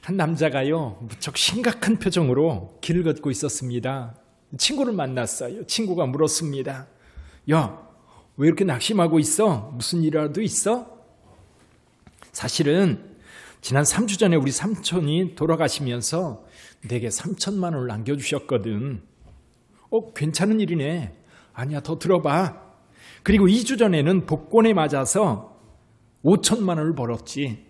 한 남자가요, 무척 심각한 표정으로 길을 걷고 있었습니다. 친구를 만났어요. 친구가 물었습니다. 야, 왜 이렇게 낙심하고 있어? 무슨 일이라도 있어? 사실은 지난 3주 전에 우리 삼촌이 돌아가시면서 내게 3천만 원을 남겨주셨거든. 괜찮은 일이네. 아니야, 더 들어봐. 그리고 2주 전에는 복권에 맞아서 5천만 원을 벌었지.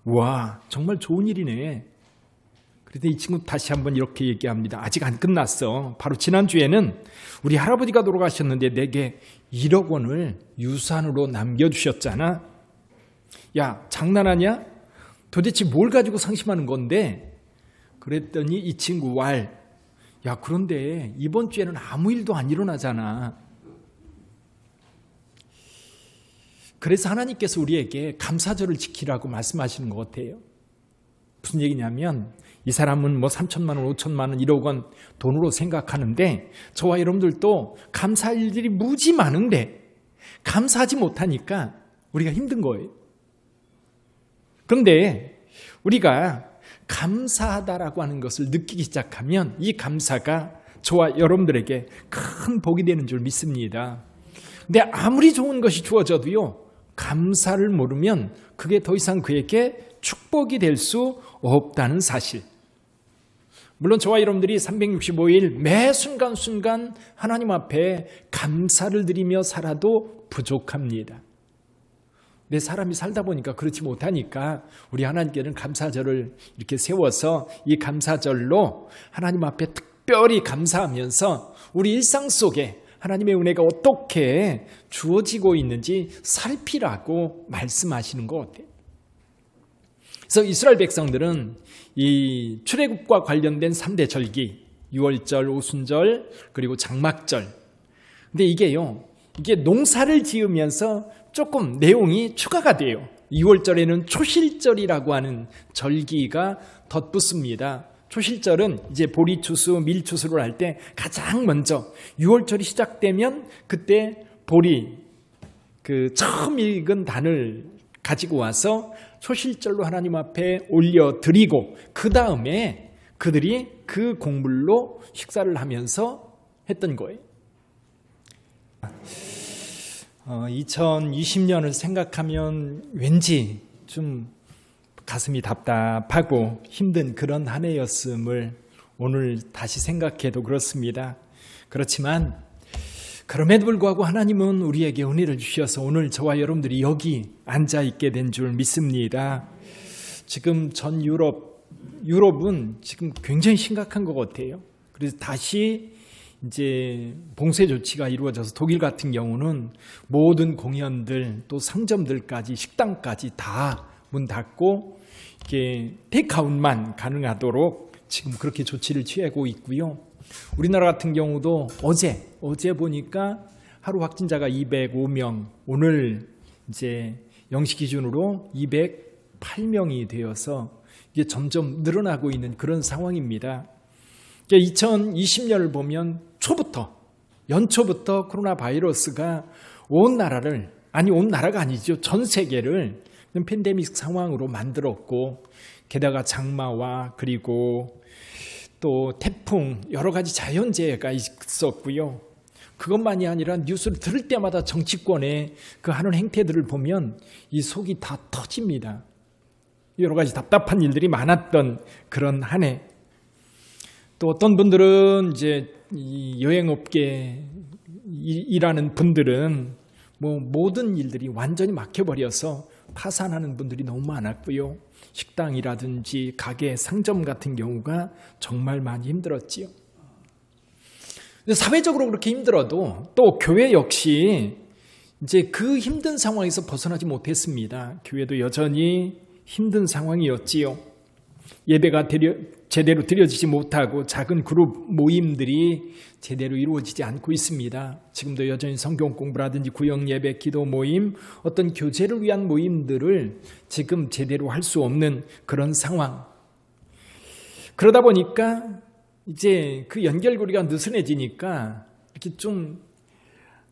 와, 정말 좋은 일이네. 그런데 이 친구 다시 한번 이렇게 얘기합니다. 아직 안 끝났어. 바로 지난주에는 우리 할아버지가 돌아가셨는데 내게 1억 원을 유산으로 남겨주셨잖아. 야, 장난하냐? 도대체 뭘 가지고 상심하는 건데? 그랬더니 이 친구 야, 그런데 이번 주에는 아무 일도 안 일어나잖아. 그래서 하나님께서 우리에게 감사절을 지키라고 말씀하시는 것 같아요. 무슨 얘기냐면 이 사람은 3천만 원, 5천만 원, 1억 원 돈으로 생각하는데 저와 여러분들도 감사할 일들이 무지 많은데 감사하지 못하니까 우리가 힘든 거예요. 그런데 우리가 감사하다라고 하는 것을 느끼기 시작하면 이 감사가 저와 여러분들에게 큰 복이 되는 줄 믿습니다. 근데 아무리 좋은 것이 주어져도요, 감사를 모르면 그게 더 이상 그에게 축복이 될 수 없다는 사실. 물론 저와 여러분들이 365일 매 순간순간 하나님 앞에 감사를 드리며 살아도 부족합니다. 내 사람이 살다 보니까 그렇지 못하니까 우리 하나님께는 감사절을 이렇게 세워서 이 감사절로 하나님 앞에 특별히 감사하면서 우리 일상 속에 하나님의 은혜가 어떻게 주어지고 있는지 살피라고 말씀하시는 것 같아요. 그래서 이스라엘 백성들은 이 출애굽과 관련된 3대 절기, 유월절, 오순절, 그리고 장막절. 근데 이게 농사를 지으면서 조금 내용이 추가가 돼요. 2월절에는 초실절이라고 하는 절기가 덧붙습니다. 초실절은 이제 보리추수, 밀추수를 할 때 가장 먼저 6월절이 시작되면 그때 보리 처음 익은 단을 가지고 와서 초실절로 하나님 앞에 올려드리고 그 다음에 그들이 그 곡물로 식사를 하면서 했던 거예요. 2020년을 생각하면 왠지 좀 가슴이 답답하고 힘든 그런 한 해였음을 오늘 다시 생각해도 그렇습니다. 그렇지만 그럼에도 불구하고 하나님은 우리에게 은혜를 주셔서 오늘 저와 여러분들이 여기 앉아있게 된 줄 믿습니다. 지금 전 유럽은 지금 굉장히 심각한 것 같아요. 그래서 다시 이제 봉쇄 조치가 이루어져서 독일 같은 경우는 모든 공연들 또 상점들까지 식당까지 다 문 닫고 이게 테이크아웃만 가능하도록 지금 그렇게 조치를 취하고 있고요. 우리나라 같은 경우도 어제 보니까 하루 확진자가 205명, 오늘 이제 0시 기준으로 208명이 되어서 이게 점점 늘어나고 있는 그런 상황입니다. 2020년을 보면 연초부터 코로나 바이러스가 온 나라가 아니죠. 전 세계를 팬데믹 상황으로 만들었고, 게다가 장마와 그리고 또 태풍 여러 가지 자연재해가 있었고요. 그것만이 아니라 뉴스를 들을 때마다 정치권의 그 하는 행태들을 보면 이 속이 다 터집니다. 여러 가지 답답한 일들이 많았던 그런 한 해. 또 어떤 분들은 이제 이 여행업계 일하는 분들은 모든 일들이 완전히 막혀버려서 파산하는 분들이 너무 많았고요. 식당이라든지 가게, 상점 같은 경우가 정말 많이 힘들었지요. 사회적으로 그렇게 힘들어도 또 교회 역시 이제 그 힘든 상황에서 벗어나지 못했습니다. 교회도 여전히 힘든 상황이었지요. 예배가 제대로 드려지지 못하고 작은 그룹 모임들이 제대로 이루어지지 않고 있습니다. 지금도 여전히 성경 공부라든지 구역 예배, 기도 모임, 어떤 교제를 위한 모임들을 지금 제대로 할 수 없는 그런 상황. 그러다 보니까 이제 그 연결고리가 느슨해지니까 이렇게 좀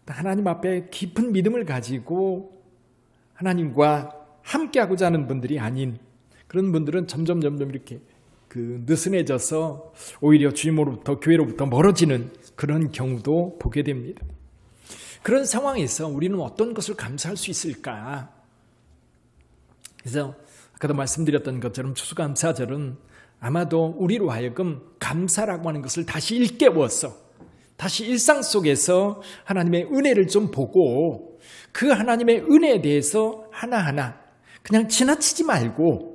하나님 앞에 깊은 믿음을 가지고 하나님과 함께하고자 하는 분들이 아닌 그런 분들은 점점 이렇게 느슨해져서 오히려 주님으로부터, 교회로부터 멀어지는 그런 경우도 보게 됩니다. 그런 상황에서 우리는 어떤 것을 감사할 수 있을까? 그래서 아까도 말씀드렸던 것처럼 추수감사절은 아마도 우리로 하여금 감사라고 하는 것을 다시 일깨워서 다시 일상 속에서 하나님의 은혜를 좀 보고 그 하나님의 은혜에 대해서 하나하나 그냥 지나치지 말고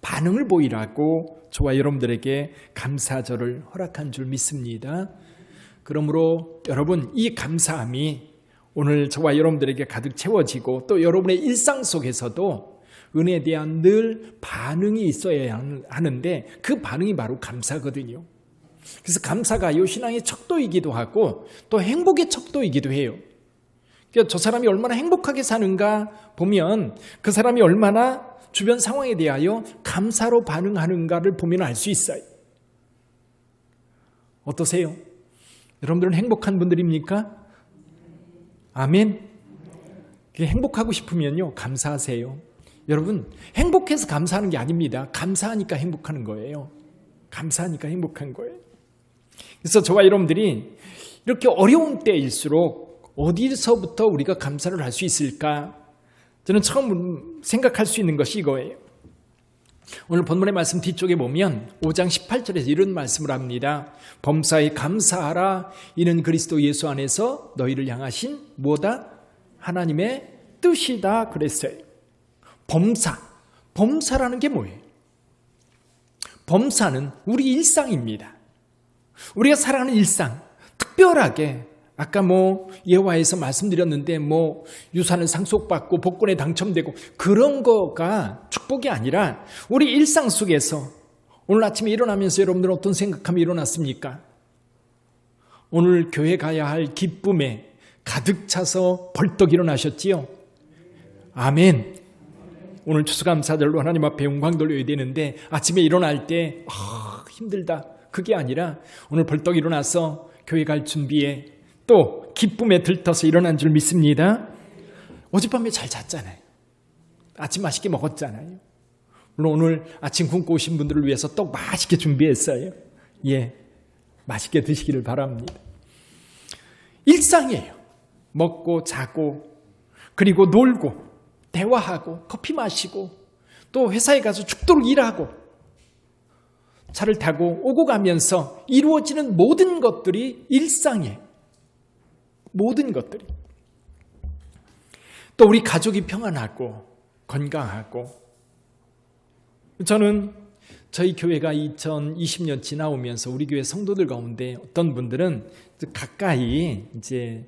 반응을 보이라고 저와 여러분들에게 감사절을 허락한 줄 믿습니다. 그러므로 여러분, 이 감사함이 오늘 저와 여러분들에게 가득 채워지고 또 여러분의 일상 속에서도 은혜에 대한 늘 반응이 있어야 하는데 그 반응이 바로 감사거든요. 그래서 감사가 이 신앙의 척도이기도 하고 또 행복의 척도이기도 해요. 그러니까 저 사람이 얼마나 행복하게 사는가 보면 그 사람이 얼마나 주변 상황에 대하여 감사로 반응하는가를 보면 알 수 있어요. 어떠세요? 여러분들은 행복한 분들입니까? 아멘. 행복하고 싶으면요, 감사하세요. 여러분, 행복해서 감사하는 게 아닙니다. 감사하니까 행복하는 거예요. 감사하니까 행복한 거예요. 그래서 저와 여러분들이 이렇게 어려운 때일수록 어디서부터 우리가 감사를 할 수 있을까? 저는 처음 생각할 수 있는 것이 이거예요. 오늘 본문의 말씀 뒤쪽에 보면 5장 18절에서 이런 말씀을 합니다. 범사에 감사하라. 이는 그리스도 예수 안에서 너희를 향하신 뭐다? 하나님의 뜻이다 그랬어요. 범사라는 게 뭐예요? 범사는 우리 일상입니다. 우리가 살아가는 일상, 특별하게 아까 예화에서 말씀드렸는데 유산을 상속받고 복권에 당첨되고 그런 거가 축복이 아니라 우리 일상 속에서 오늘 아침에 일어나면서 여러분들은 어떤 생각함이 일어났습니까? 오늘 교회 가야 할 기쁨에 가득 차서 벌떡 일어나셨지요? 아멘. 오늘 추수감사절로 하나님 앞에 영광 돌려야 되는데 아침에 일어날 때 힘들다. 그게 아니라 오늘 벌떡 일어나서 교회 갈 준비에 또 기쁨에 들떠서 일어난 줄 믿습니다. 어젯밤에 잘 잤잖아요. 아침 맛있게 먹었잖아요. 물론 오늘 아침 굶고 오신 분들을 위해서 떡 맛있게 준비했어요. 예, 맛있게 드시기를 바랍니다. 일상이에요. 먹고 자고 그리고 놀고 대화하고 커피 마시고 또 회사에 가서 죽도록 일하고 차를 타고 오고 가면서 이루어지는 모든 것들이 일상이에요. 모든 것들이. 또 우리 가족이 평안하고 건강하고. 저는 저희 교회가 2020년 지나오면서 우리 교회 성도들 가운데 어떤 분들은 가까이 이제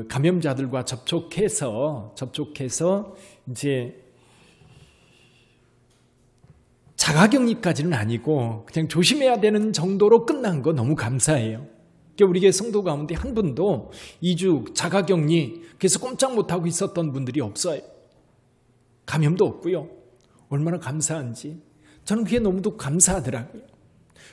감염자들과 접촉해서 이제 자가격리까지는 아니고 그냥 조심해야 되는 정도로 끝난 거 너무 감사해요. 우리 교회 성도 가운데 한 분도 2주 자가격리 그래서 꼼짝 못하고 있었던 분들이 없어요. 감염도 없고요. 얼마나 감사한지 저는 그게 너무도 감사하더라고요.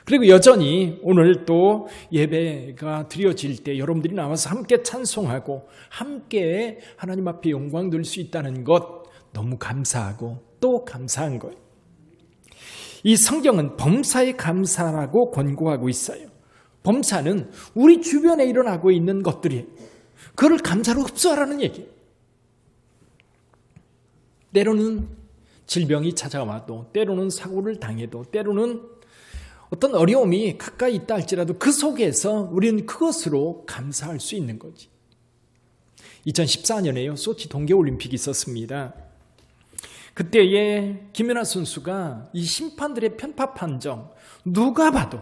그리고 여전히 오늘 또 예배가 드려질 때 여러분들이 나와서 함께 찬송하고 함께 하나님 앞에 영광 돌릴 수 있다는 것 너무 감사하고 또 감사한 거예요. 이 성경은 범사에 감사라고 권고하고 있어요. 범사는 우리 주변에 일어나고 있는 것들이에요. 그걸 감사로 흡수하라는 얘기예요. 때로는 질병이 찾아와도 때로는 사고를 당해도 때로는 어떤 어려움이 가까이 있다 할지라도 그 속에서 우리는 그것으로 감사할 수 있는 거지. 2014년에요. 소치 동계올림픽이 있었습니다. 그때에 김연아 선수가 이 심판들의 편파 판정 누가 봐도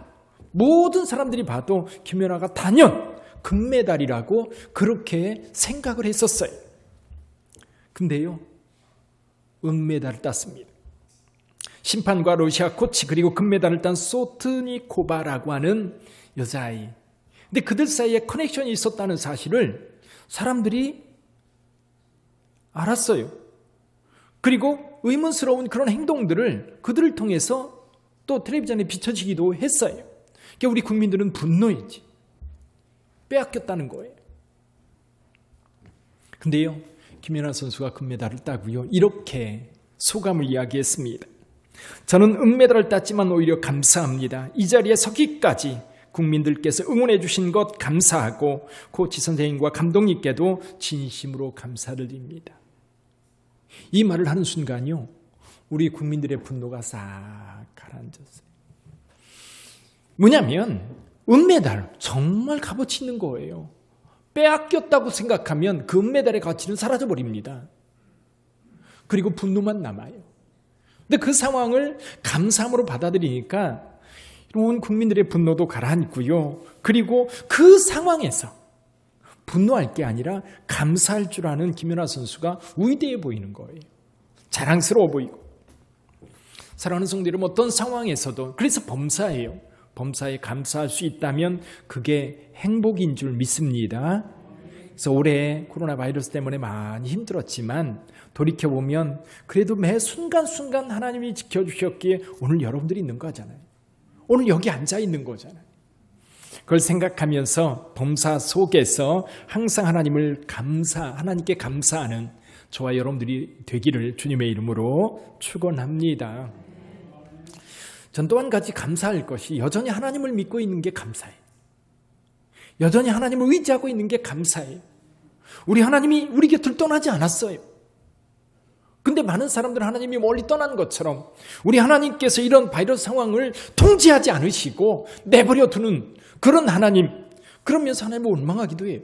모든 사람들이 봐도 김연아가 단연 금메달이라고 그렇게 생각을 했었어요. 근데요. 은메달을 땄습니다. 심판과 러시아 코치 그리고 금메달을 딴 소트니코바라고 하는 여자아이. 근데 그들 사이에 커넥션이 있었다는 사실을 사람들이 알았어요. 그리고 의문스러운 그런 행동들을 그들을 통해서 또 텔레비전에 비춰지기도 했어요. 그러니까 우리 국민들은 분노했지. 빼앗겼다는 거예요. 근데요. 김연아 선수가 금메달을 따고요. 이렇게 소감을 이야기했습니다. 저는 은메달을 땄지만 오히려 감사합니다. 이 자리에 서기까지 국민들께서 응원해 주신 것 감사하고 코치 선생님과 감독님께도 진심으로 감사를 드립니다. 이 말을 하는 순간요, 우리 국민들의 분노가 싹 가라앉았어요. 뭐냐면 은메달 정말 값어치 있는 거예요. 빼앗겼다고 생각하면 그 은메달의 가치는 사라져버립니다. 그리고 분노만 남아요. 근데 그 상황을 감사함으로 받아들이니까 온 국민들의 분노도 가라앉고요. 그리고 그 상황에서 분노할 게 아니라 감사할 줄 아는 김연아 선수가 위대해 보이는 거예요. 자랑스러워 보이고. 사랑하는 성도 여러분, 어떤 상황에서도, 그래서 범사예요. 범사에 감사할 수 있다면 그게 행복인 줄 믿습니다. 그래서 올해 코로나 바이러스 때문에 많이 힘들었지만 돌이켜보면 그래도 매 순간순간 하나님이 지켜주셨기에 오늘 여러분들이 있는 거잖아요. 오늘 여기 앉아 있는 거잖아요. 그걸 생각하면서 범사 속에서 항상 하나님께 감사하는 저와 여러분들이 되기를 주님의 이름으로 축원합니다. 전 또 한 가지 감사할 것이 여전히 하나님을 믿고 있는 게 감사해요. 여전히 하나님을 의지하고 있는 게 감사해요. 우리 하나님이 우리 곁을 떠나지 않았어요. 근데 많은 사람들은 하나님이 멀리 떠난 것처럼 우리 하나님께서 이런 바이러스 상황을 통제하지 않으시고 내버려 두는 그런 하나님, 그러면서 하나님을 원망하기도 해요.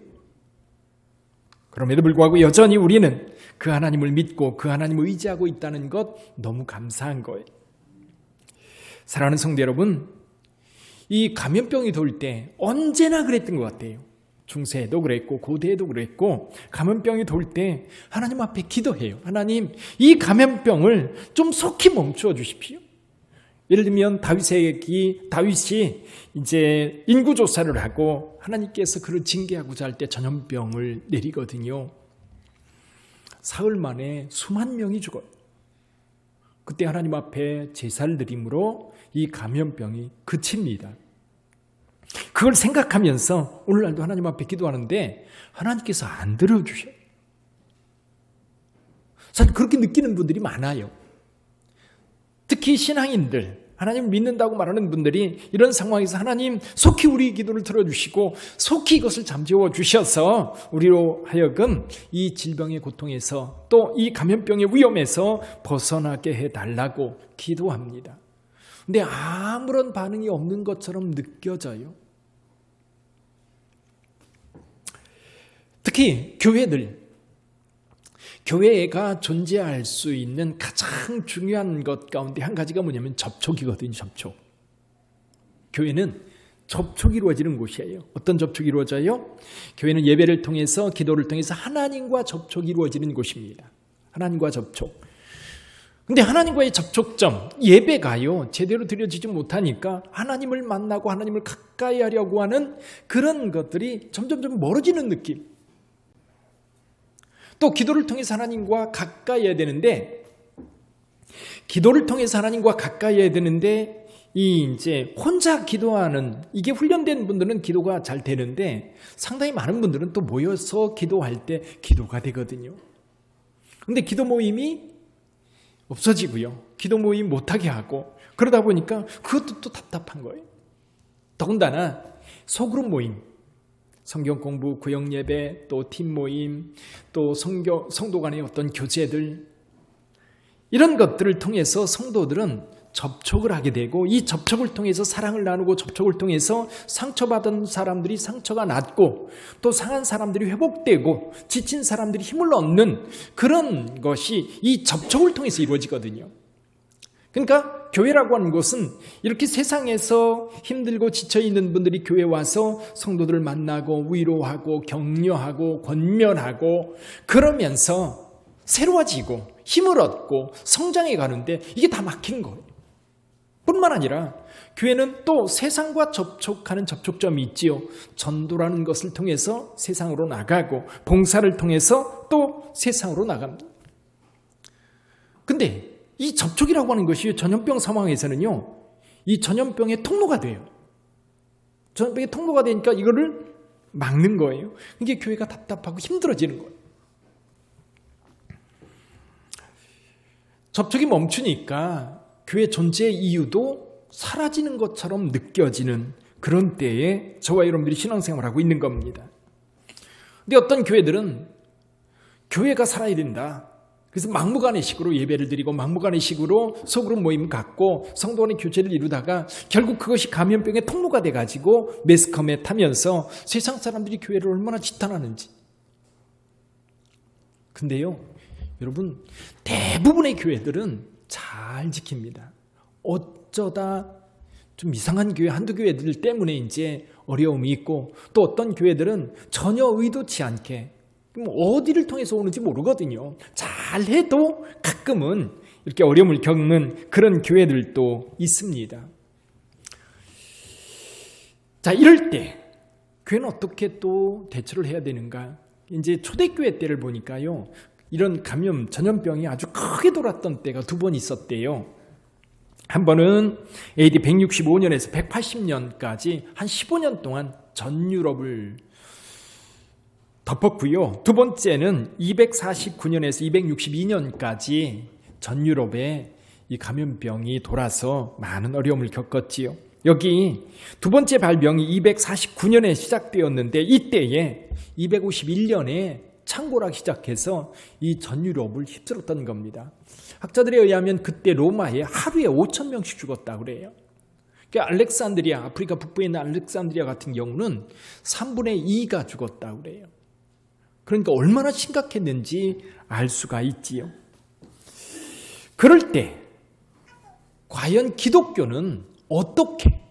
그럼에도 불구하고 여전히 우리는 그 하나님을 믿고 그 하나님을 의지하고 있다는 것 너무 감사한 거예요. 사랑하는 성도 여러분, 이 감염병이 돌 때 언제나 그랬던 것 같아요. 중세에도 그랬고 고대에도 그랬고 감염병이 돌 때 하나님 앞에 기도해요. 하나님, 이 감염병을 좀 속히 멈추어 주십시오. 예를 들면 다윗이 이제 인구조사를 하고 하나님께서 그를 징계하고자 할 때 전염병을 내리거든요. 사흘 만에 수만 명이 죽어요. 그때 하나님 앞에 제사를 드림으로 이 감염병이 그칩니다. 그걸 생각하면서 오늘날도 하나님 앞에 기도하는데 하나님께서 안 들어주셔요. 사실 그렇게 느끼는 분들이 많아요. 특히 신앙인들, 하나님 믿는다고 말하는 분들이 이런 상황에서 하나님 속히 우리 기도를 들어주시고 속히 이것을 잠재워 주셔서 우리로 하여금 이 질병의 고통에서 또 이 감염병의 위험에서 벗어나게 해달라고 기도합니다. 근데 아무런 반응이 없는 것처럼 느껴져요. 특히 교회가 존재할 수 있는 가장 중요한 것 가운데 한 가지가 뭐냐면 접촉이거든요. 접촉. 교회는 접촉이 이루어지는 곳이에요. 어떤 접촉이 이루어져요? 교회는 예배를 통해서, 기도를 통해서 하나님과 접촉이 이루어지는 곳입니다. 하나님과 접촉. 근데 하나님과의 접촉점, 예배가요, 제대로 드려지지 못하니까 하나님을 만나고 하나님을 가까이 하려고 하는 그런 것들이 점점 멀어지는 느낌. 또 기도를 통해서 하나님과 가까이 해야 되는데, 이제 혼자 기도하는, 이게 훈련된 분들은 기도가 잘 되는데 상당히 많은 분들은 또 모여서 기도할 때 기도가 되거든요. 근데 기도 모임이 없어지고요. 기도 모임 못하게 하고 그러다 보니까 그것도 또 답답한 거예요. 더군다나 소그룹 모임, 성경 공부, 구역 예배, 또 팀 모임, 또 성도 간의 어떤 교제들, 이런 것들을 통해서 성도들은 접촉을 하게 되고 이 접촉을 통해서 사랑을 나누고 접촉을 통해서 상처받은 사람들이 상처가 낫고 또 상한 사람들이 회복되고 지친 사람들이 힘을 얻는 그런 것이 이 접촉을 통해서 이루어지거든요. 그러니까 교회라고 하는 것은 이렇게 세상에서 힘들고 지쳐있는 분들이 교회에 와서 성도들을 만나고 위로하고 격려하고 권면하고 그러면서 새로워지고 힘을 얻고 성장해 가는데 이게 다 막힌 거예요. 뿐만 아니라 교회는 또 세상과 접촉하는 접촉점이 있지요. 전도라는 것을 통해서 세상으로 나가고 봉사를 통해서 또 세상으로 나갑니다. 근데 이 접촉이라고 하는 것이 전염병 상황에서는요, 이 전염병의 통로가 돼요. 전염병의 통로가 되니까 이거를 막는 거예요. 이게 교회가 답답하고 힘들어지는 거예요. 접촉이 멈추니까 교회 존재의 이유도 사라지는 것처럼 느껴지는 그런 때에 저와 여러분들이 신앙생활을 하고 있는 겁니다. 근데 어떤 교회들은 교회가 살아야 된다. 그래서 막무가내식으로 예배를 드리고 막무가내식으로 소그룹 모임 갖고 성도 간의 교제를 이루다가 결국 그것이 감염병의 통로가 돼가지고 매스컴에 타면서 세상 사람들이 교회를 얼마나 지탄하는지. 근데요, 여러분, 대부분의 교회들은 잘 지킵니다. 어쩌다 좀 이상한 교회 한두 교회들 때문에 이제 어려움이 있고, 또 어떤 교회들은 전혀 의도치 않게 어디를 통해서 오는지 모르거든요. 잘해도 가끔은 이렇게 어려움을 겪는 그런 교회들도 있습니다. 자, 이럴 때 교회는 어떻게 또 대처를 해야 되는가? 이제 초대교회 때를 보니까요, 이런 감염, 전염병이 아주 크게 돌았던 때가 두 번 있었대요. 한 번은 AD 165년에서 180년까지 한 15년 동안 전 유럽을 덮었고요. 두 번째는 249년에서 262년까지 전 유럽에 이 감염병이 돌아서 많은 어려움을 겪었지요. 여기 두 번째 발병이 249년에 시작되었는데 이때에 251년에 창궐하기 시작해서 이 전 유럽을 휩쓸었던 겁니다. 학자들에 의하면 그때 로마에 하루에 5,000명씩 죽었다고 그래요. 그러니까 알렉산드리아, 아프리카 북부에 있는 알렉산드리아 같은 경우는 3분의 2가 죽었다고 그래요. 그러니까 얼마나 심각했는지 알 수가 있지요. 그럴 때 과연 기독교는 어떻게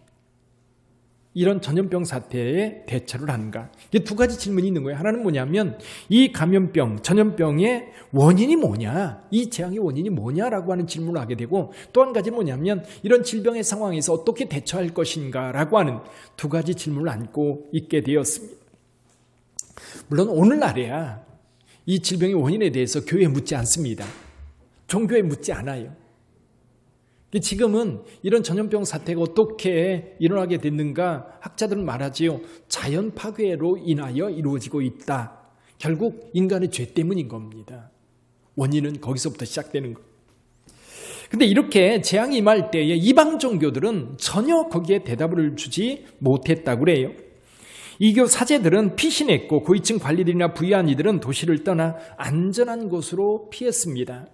이런 전염병 사태에 대처를 하는가? 이게 두 가지 질문이 있는 거예요. 하나는 뭐냐면 이 감염병, 전염병의 원인이 뭐냐? 이 재앙의 원인이 뭐냐라고 하는 질문을 하게 되고, 또 한 가지는 뭐냐면 이런 질병의 상황에서 어떻게 대처할 것인가라고 하는 두 가지 질문을 안고 있게 되었습니다. 물론 오늘날에야 이 질병의 원인에 대해서 교회에 묻지 않습니다. 종교에 묻지 않아요. 지금은 이런 전염병 사태가 어떻게 일어나게 됐는가 학자들은 말하지요. 자연 파괴로 인하여 이루어지고 있다. 결국 인간의 죄 때문인 겁니다. 원인은 거기서부터 시작되는 것. 근데 이렇게 재앙이 임할 때에 이방 종교들은 전혀 거기에 대답을 주지 못했다고 그래요. 이교 사제들은 피신했고 고위층 관리들이나 부유한 이들은 도시를 떠나 안전한 곳으로 피했습니다.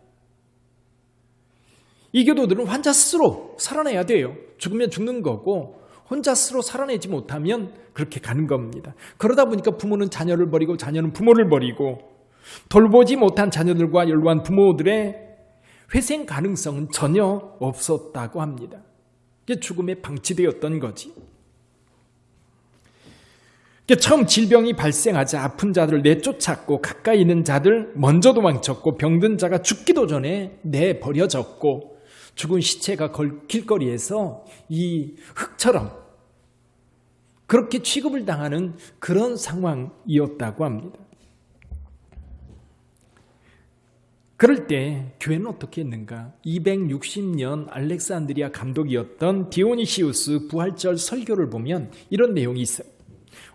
이교도들은 환자 스스로 살아내야 돼요. 죽으면 죽는 거고 혼자 스스로 살아내지 못하면 그렇게 가는 겁니다. 그러다 보니까 부모는 자녀를 버리고 자녀는 부모를 버리고 돌보지 못한 자녀들과 연로한 부모들의 회생 가능성은 전혀 없었다고 합니다. 이게 죽음에 방치되었던 거지. 처음 질병이 발생하자 아픈 자들을 내쫓았고 가까이 있는 자들 먼저 도망쳤고 병든 자가 죽기도 전에 내버려졌고 죽은 시체가 길거리에서 이 흙처럼 그렇게 취급을 당하는 그런 상황이었다고 합니다. 그럴 때 교회는 어떻게 했는가? 260년 알렉산드리아 감독이었던 디오니시우스 부활절 설교를 보면 이런 내용이 있어요.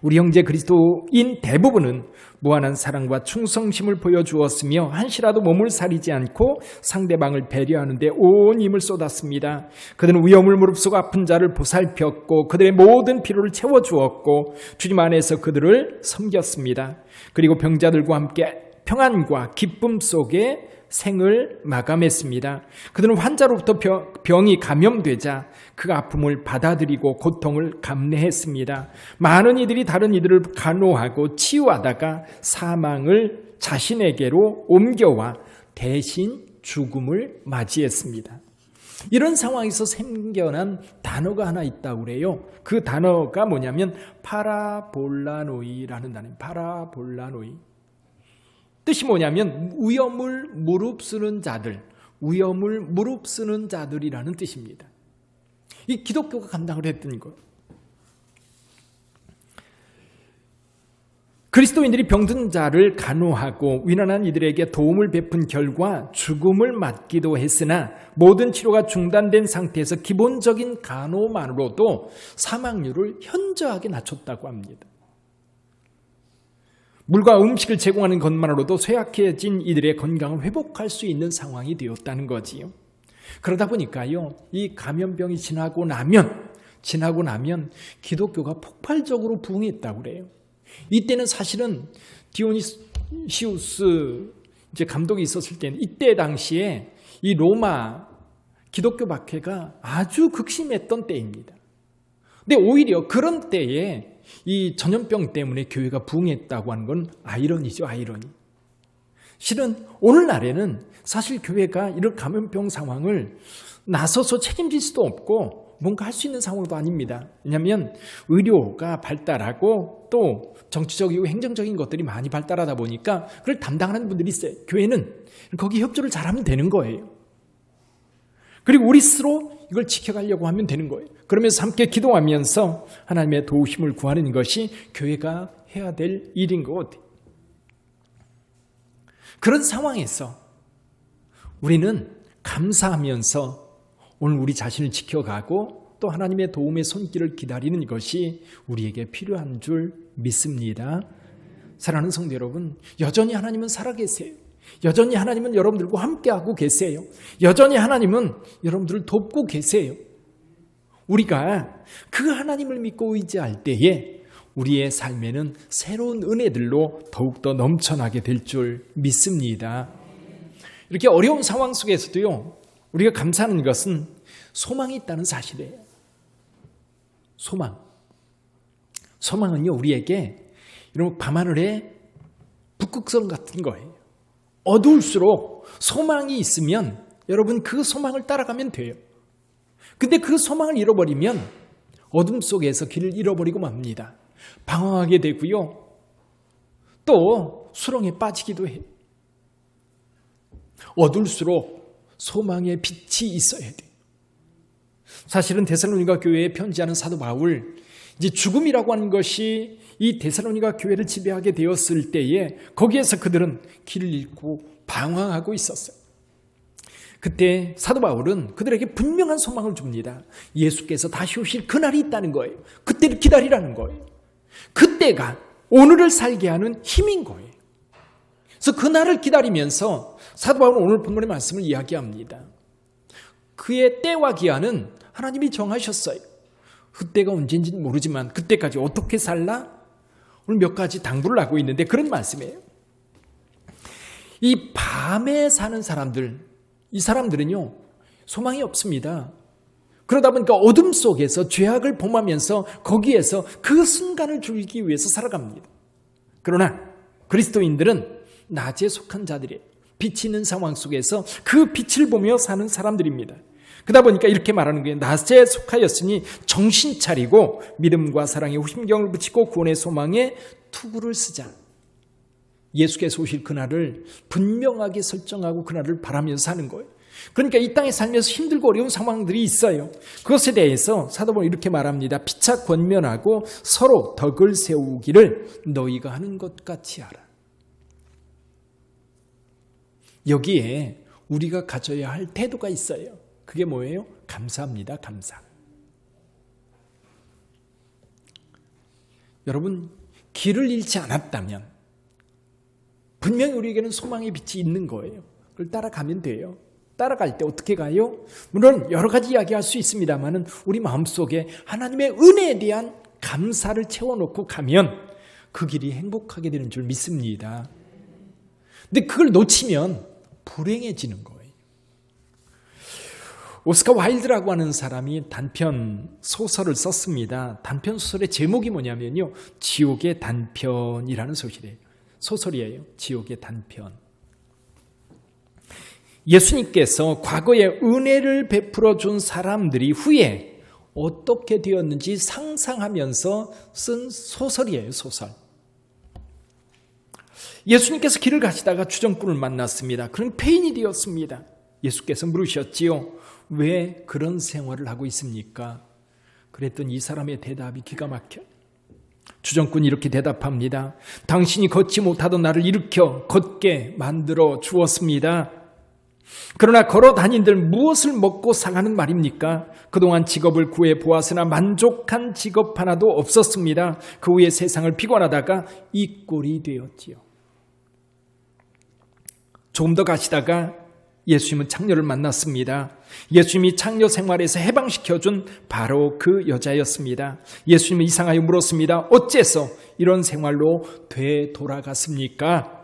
우리 형제 그리스도인 대부분은 무한한 사랑과 충성심을 보여주었으며 한시라도 몸을 사리지 않고 상대방을 배려하는 데 온 힘을 쏟았습니다. 그들은 위험을 무릅쓰고 아픈 자를 보살폈고 그들의 모든 필요를 채워주었고 주님 안에서 그들을 섬겼습니다. 그리고 병자들과 함께 평안과 기쁨 속에 생을 마감했습니다. 그들은 환자로부터 병이 감염되자 그 아픔을 받아들이고 고통을 감내했습니다. 많은 이들이 다른 이들을 간호하고 치유하다가 사망을 자신에게로 옮겨와 대신 죽음을 맞이했습니다. 이런 상황에서 생겨난 단어가 하나 있다고 그래요. 그 단어가 뭐냐면 파라볼라노이라는 단어예요. 파라볼라노이. 뜻이 뭐냐면 위험을 무릅쓰는 자들, 위험을 무릅쓰는 자들이라는 뜻입니다. 이 기독교가 감당을 했던 것. 그리스도인들이 병든 자를 간호하고 위난한 이들에게 도움을 베푼 결과 죽음을 맞기도 했으나 모든 치료가 중단된 상태에서 기본적인 간호만으로도 사망률을 현저하게 낮췄다고 합니다. 물과 음식을 제공하는 것만으로도 쇠약해진 이들의 건강을 회복할 수 있는 상황이 되었다는 거지요. 그러다 보니까요, 이 감염병이 지나고 나면 기독교가 폭발적으로 부흥했다고 그래요. 이때는 사실은 디오니시우스 이제 감독이 있었을 때는 이때 당시에 이 로마 기독교 박해가 아주 극심했던 때입니다. 근데 오히려 그런 때에 이 전염병 때문에 교회가 부흥했다고 하는 건 아이러니죠, 아이러니. 실은 오늘날에는 사실 교회가 이런 감염병 상황을 나서서 책임질 수도 없고 뭔가 할 수 있는 상황도 아닙니다. 왜냐하면 의료가 발달하고 또 정치적이고 행정적인 것들이 많이 발달하다 보니까 그걸 담당하는 분들이 있어요. 교회는 거기 협조를 잘하면 되는 거예요. 그리고 우리 스스로 이걸 지켜가려고 하면 되는 거예요. 그러면서 함께 기도하면서 하나님의 도우심을 구하는 것이 교회가 해야 될 일인 것 같아요. 그런 상황에서 우리는 감사하면서 오늘 우리 자신을 지켜가고 또 하나님의 도움의 손길을 기다리는 것이 우리에게 필요한 줄 믿습니다. 사랑하는 성도 여러분, 여전히 하나님은 살아계세요. 여전히 하나님은 여러분들과 함께하고 계세요. 여전히 하나님은 여러분들을 돕고 계세요. 우리가 그 하나님을 믿고 의지할 때에 우리의 삶에는 새로운 은혜들로 더욱더 넘쳐나게 될 줄 믿습니다. 이렇게 어려운 상황 속에서도요, 우리가 감사하는 것은 소망이 있다는 사실이에요. 소망은요, 우리에게 이런 밤하늘의 북극성 같은 거예요. 어두울수록 소망이 있으면 여러분 그 소망을 따라가면 돼요. 근데 그 소망을 잃어버리면 어둠 속에서 길을 잃어버리고 맙니다. 방황하게 되고요. 또 수렁에 빠지기도 해요. 어두울수록 소망의 빛이 있어야 돼요. 사실은 데살로니가 교회에 편지하는 사도 바울, 이제 죽음이라고 하는 것이 이 데살로니가 교회를 지배하게 되었을 때에 거기에서 그들은 길을 잃고 방황하고 있었어요. 그때 사도 바울은 그들에게 분명한 소망을 줍니다. 예수께서 다시 오실 그날이 있다는 거예요. 그때를 기다리라는 거예요. 그때가 오늘을 살게 하는 힘인 거예요. 그래서 그날을 기다리면서 사도 바울은 오늘 본문의 말씀을 이야기합니다. 그의 때와 기한은 하나님이 정하셨어요. 그때가 언제인지는 모르지만 그때까지 어떻게 살라? 오늘 몇 가지 당부를 하고 있는데 그런 말씀이에요. 이 밤에 사는 사람들, 이 사람들은요, 소망이 없습니다. 그러다 보니까 어둠 속에서 죄악을 범하면서 거기에서 그 순간을 즐기기 위해서 살아갑니다. 그러나 그리스도인들은 낮에 속한 자들이에요. 빛이 있는 상황 속에서 그 빛을 보며 사는 사람들입니다. 그러다 보니까 이렇게 말하는 거예요. 낮에 속하였으니 정신 차리고 믿음과 사랑에 호심경을 붙이고 구원의 소망에 투구를 쓰자. 예수께서 오실 그날을 분명하게 설정하고 그날을 바라면서 사는 거예요. 그러니까 이 땅에 살면서 힘들고 어려운 상황들이 있어요. 그것에 대해서 사도 바울은 이렇게 말합니다. 피차 권면하고 서로 덕을 세우기를 너희가 하는 것 같이 하라. 여기에 우리가 가져야 할 태도가 있어요. 그게 뭐예요? 감사합니다. 감사. 여러분, 길을 잃지 않았다면 분명히 우리에게는 소망의 빛이 있는 거예요. 그걸 따라가면 돼요. 따라갈 때 어떻게 가요? 물론 여러 가지 이야기할 수 있습니다만 우리 마음속에 하나님의 은혜에 대한 감사를 채워놓고 가면 그 길이 행복하게 되는 줄 믿습니다. 근데 그걸 놓치면 불행해지는 거예요. 오스카 와일드라고 하는 사람이 단편 소설을 썼습니다. 단편 소설의 제목이 뭐냐면요, 지옥의 단편이라는 소설이에요. 지옥의 단편. 예수님께서 과거에 은혜를 베풀어 준 사람들이 후에 어떻게 되었는지 상상하면서 쓴 소설이에요. 소설. 예수님께서 길을 가시다가 주정꾼을 만났습니다. 그런 폐인이 되었습니다. 예수께서 물으셨지요. 왜 그런 생활을 하고 있습니까? 그랬더니 이 사람의 대답이 기가 막혀요. 주정꾼이 이렇게 대답합니다. 당신이 걷지 못하던 나를 일으켜 걷게 만들어 주었습니다. 그러나 걸어 다닌들 무엇을 먹고 살라는 말입니까? 그동안 직업을 구해 보았으나 만족한 직업 하나도 없었습니다. 그 후에 세상을 피곤하다가 이 꼴이 되었지요. 조금 더 가시다가 예수님은 창녀를 만났습니다. 예수님이 창녀 생활에서 해방시켜준 바로 그 여자였습니다. 예수님은 이상하게 물었습니다. 어째서 이런 생활로 되돌아갔습니까?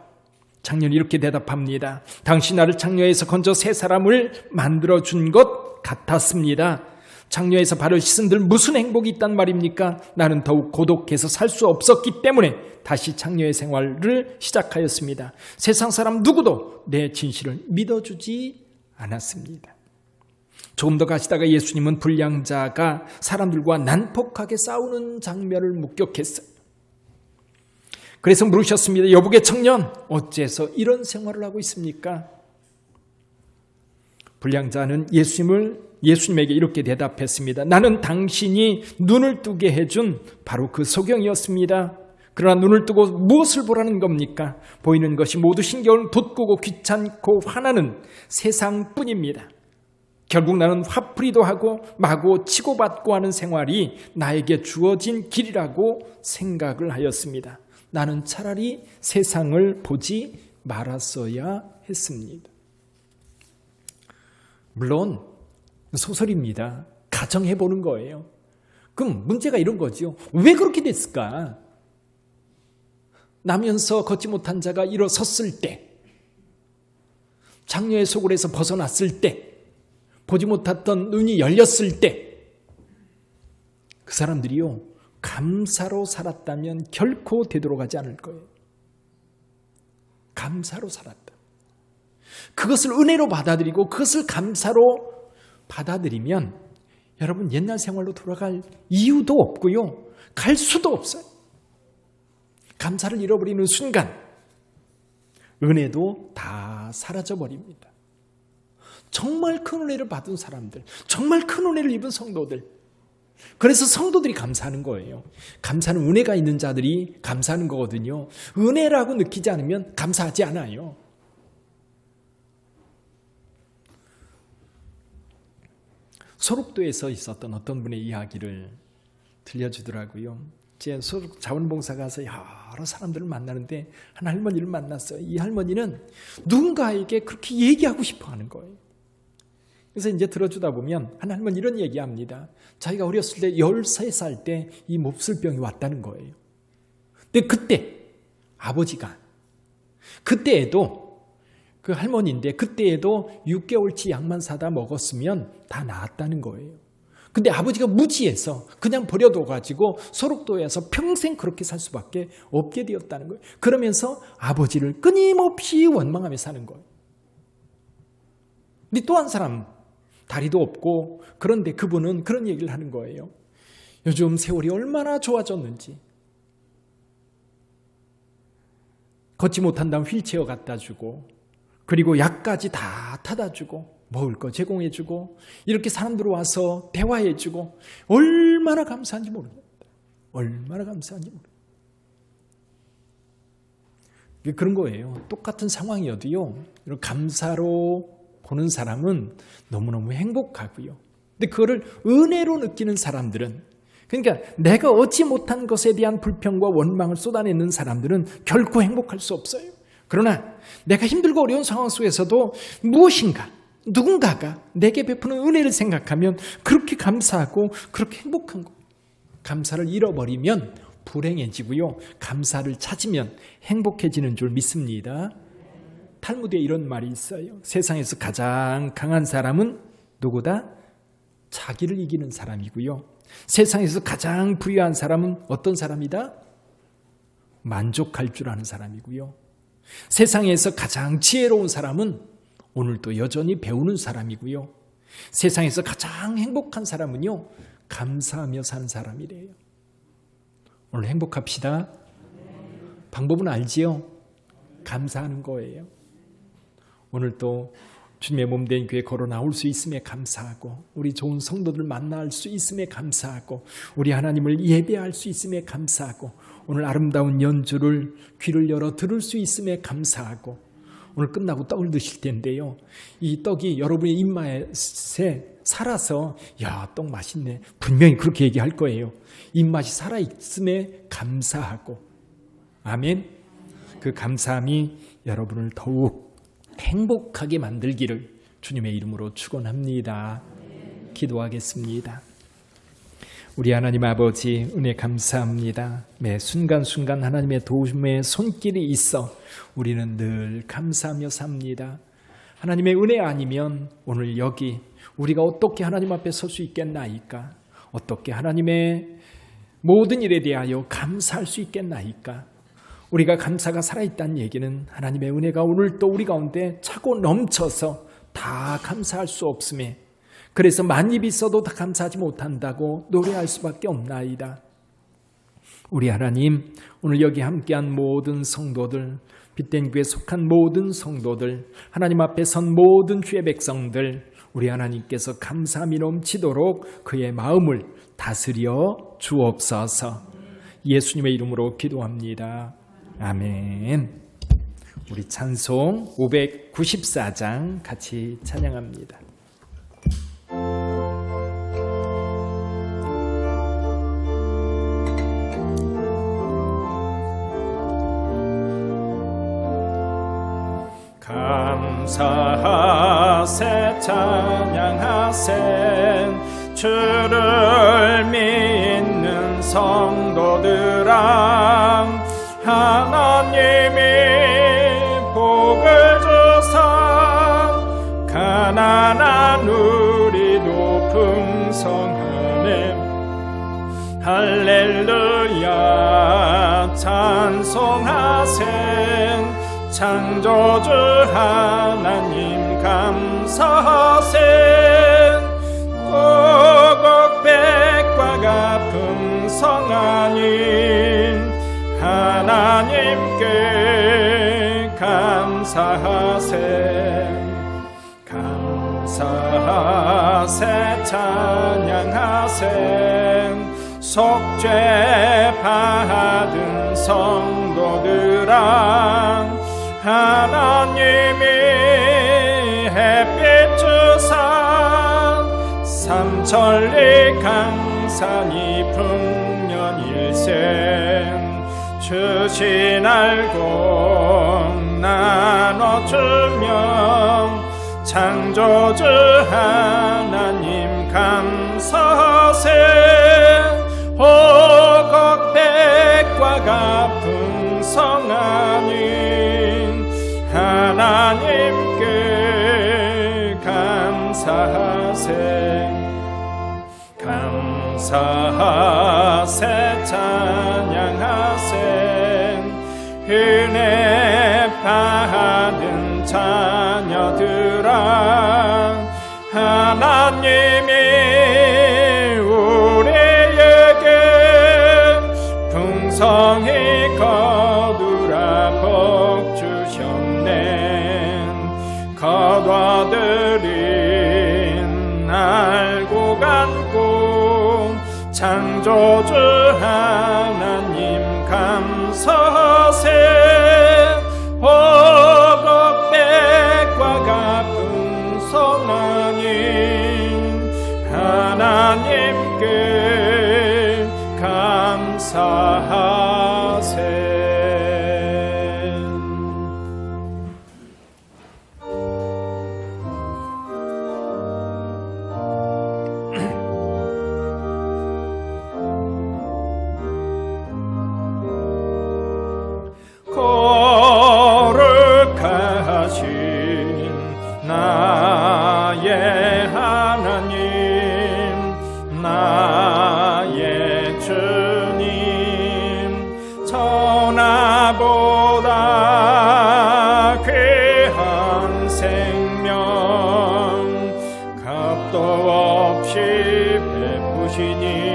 창녀는 이렇게 대답합니다. 당신 나를 창녀에서 건져 새 사람을 만들어준 것 같았습니다. 창녀에서 발을 씻은들 무슨 행복이 있단 말입니까? 나는 더욱 고독해서 살 수 없었기 때문에 다시 창녀의 생활을 시작하였습니다. 세상 사람 누구도 내 진실을 믿어주지 않았습니다. 조금 더 가시다가 예수님은 불량자가 사람들과 난폭하게 싸우는 장면을 목격했어요. 그래서 물으셨습니다. 여복의 청년, 어째서 이런 생활을 하고 있습니까? 불량자는 예수님에게 이렇게 대답했습니다. 나는 당신이 눈을 뜨게 해준 바로 그 소경이었습니다. 그러나 눈을 뜨고 무엇을 보라는 겁니까? 보이는 것이 모두 신경을 돋구고 귀찮고 화나는 세상뿐입니다. 결국 나는 화풀이도 하고 마구 치고받고 하는 생활이 나에게 주어진 길이라고 생각을 하였습니다. 나는 차라리 세상을 보지 말았어야 했습니다. 물론 소설입니다. 가정해보는 거예요. 그럼 문제가 이런 거죠. 왜 그렇게 됐을까? 나면서 걷지 못한 자가 일어섰을 때, 창녀의 소굴에서 벗어났을 때, 보지 못했던 눈이 열렸을 때, 그 사람들이요, 감사로 살았다면 결코 되돌아가지 않을 거예요. 감사로 살았다. 그것을 은혜로 받아들이고 그것을 감사로 받아들이면 여러분 옛날 생활로 돌아갈 이유도 없고요. 갈 수도 없어요. 감사를 잃어버리는 순간 은혜도 다 사라져버립니다. 정말 큰 은혜를 받은 사람들, 정말 큰 은혜를 입은 성도들, 그래서 성도들이 감사하는 거예요. 감사는 은혜가 있는 자들이 감사하는 거거든요. 은혜라고 느끼지 않으면 감사하지 않아요. 소록도에서 있었던 어떤 분의 이야기를 들려주더라고요. 제 소록 자원봉사 가서 여러 사람들을 만나는데 한 할머니를 만났어요. 이 할머니는 누군가에게 그렇게 얘기하고 싶어 하는 거예요. 그래서 이제 들어주다 보면 한 할머니 이런 얘기합니다. 자기가 어렸을 때 13살 때 이 몹쓸병이 왔다는 거예요. 근데 그때 아버지가 그때에도 그 할머니인데 그때에도 6개월치 약만 사다 먹었으면 다 나았다는 거예요. 근데 아버지가 무지해서 그냥 버려둬가지고 소록도에서 평생 그렇게 살 수밖에 없게 되었다는 거예요. 그러면서 아버지를 끊임없이 원망하며 사는 거예요. 근데 또 한 사람 다리도 없고 그런데 그분은 그런 얘기를 하는 거예요. 요즘 세월이 얼마나 좋아졌는지. 걷지 못한다면 휠체어 갖다 주고 그리고 약까지 다 타다 주고 먹을 거 제공해 주고 이렇게 사람들 와서 대화해 주고 얼마나 감사한지 모르겠다. 얼마나 감사한지 모르겠다. 그런 거예요. 똑같은 상황이어도요. 감사로 보는 사람은 너무너무 행복하고요. 근데 그거를 은혜로 느끼는 사람들은, 그러니까 내가 얻지 못한 것에 대한 불평과 원망을 쏟아내는 사람들은 결코 행복할 수 없어요. 그러나 내가 힘들고 어려운 상황 속에서도 무엇인가, 누군가가 내게 베푸는 은혜를 생각하면 그렇게 감사하고 그렇게 행복한 거. 감사를 잃어버리면 불행해지고요. 감사를 찾으면 행복해지는 줄 믿습니다. 탈무드에 이런 말이 있어요. 세상에서 가장 강한 사람은 누구다? 자기를 이기는 사람이고요. 세상에서 가장 부유한 사람은 어떤 사람이다? 만족할 줄 아는 사람이고요. 세상에서 가장 지혜로운 사람은 오늘도 여전히 배우는 사람이고요. 세상에서 가장 행복한 사람은요, 감사하며 사는 사람이래요. 오늘 행복합시다. 방법은 알지요? 감사하는 거예요. 오늘 또 주님의 몸된 교회 걸어 나올 수 있음에 감사하고, 우리 좋은 성도들 만날 수 있음에 감사하고, 우리 하나님을 예배할 수 있음에 감사하고, 오늘 아름다운 연주를 귀를 열어 들을 수 있음에 감사하고, 오늘 끝나고 떡을 드실 텐데요, 이 떡이 여러분의 입맛에 살아서 야, 떡 맛있네, 분명히 그렇게 얘기할 거예요. 입맛이 살아있음에 감사하고, 아멘. 그 감사함이 여러분을 더욱 행복하게 만들기를 주님의 이름으로 축원합니다. 기도하겠습니다. 우리 하나님 아버지, 은혜 감사합니다. 매 순간순간 하나님의 도움의 손길이 있어 우리는 늘 감사하며 삽니다. 하나님의 은혜 아니면 오늘 여기 우리가 어떻게 하나님 앞에 설 수 있겠나이까? 어떻게 하나님의 모든 일에 대하여 감사할 수 있겠나이까? 우리가 감사가 살아있다는 얘기는 하나님의 은혜가 오늘 또 우리 가운데 차고 넘쳐서 다 감사할 수 없음에, 그래서 만입이 있어도 다 감사하지 못한다고 노래할 수밖에 없나이다. 우리 하나님, 오늘 여기 함께한 모든 성도들, 빛된 교회에 속한 모든 성도들, 하나님 앞에 선 모든 주의 백성들, 우리 하나님께서 감사함이 넘치도록 그의 마음을 다스려 주옵소서. 예수님의 이름으로 기도합니다. 아멘. 우리 찬송 594장 같이 찬양합니다. 감사하세 찬양하세 주를 믿는 성도들아, 하나님이 복을 주사 가난한 우리도 풍성하네. 할렐루야 찬송하세. 창조주 하나님 감사하세. 오곡백과가 풍성하니 하나님께 감사하세. 감사하세 찬양하세. 속죄 받은 성도들아, 하나님이 햇빛 주사 삼천리 강산이 풍년일생 주신 알고 나눠주며 창조주 하나님 감사하세. 오곡백과가 풍성하니 하나님께 감사하세. 감사하세 찬양하세. 은혜 받은 자녀들아, 하나님이 우리에게 풍성히 거두라 복 주셨네. 거둬들인 알고 간고 창조주 하나님 감사하세. 오곡백과가 풍성하니 하나님께 감사하세. 거룩하신 나의 하나님, 나의 주님, 천하보다 귀한 생명 값도 없이 베푸시니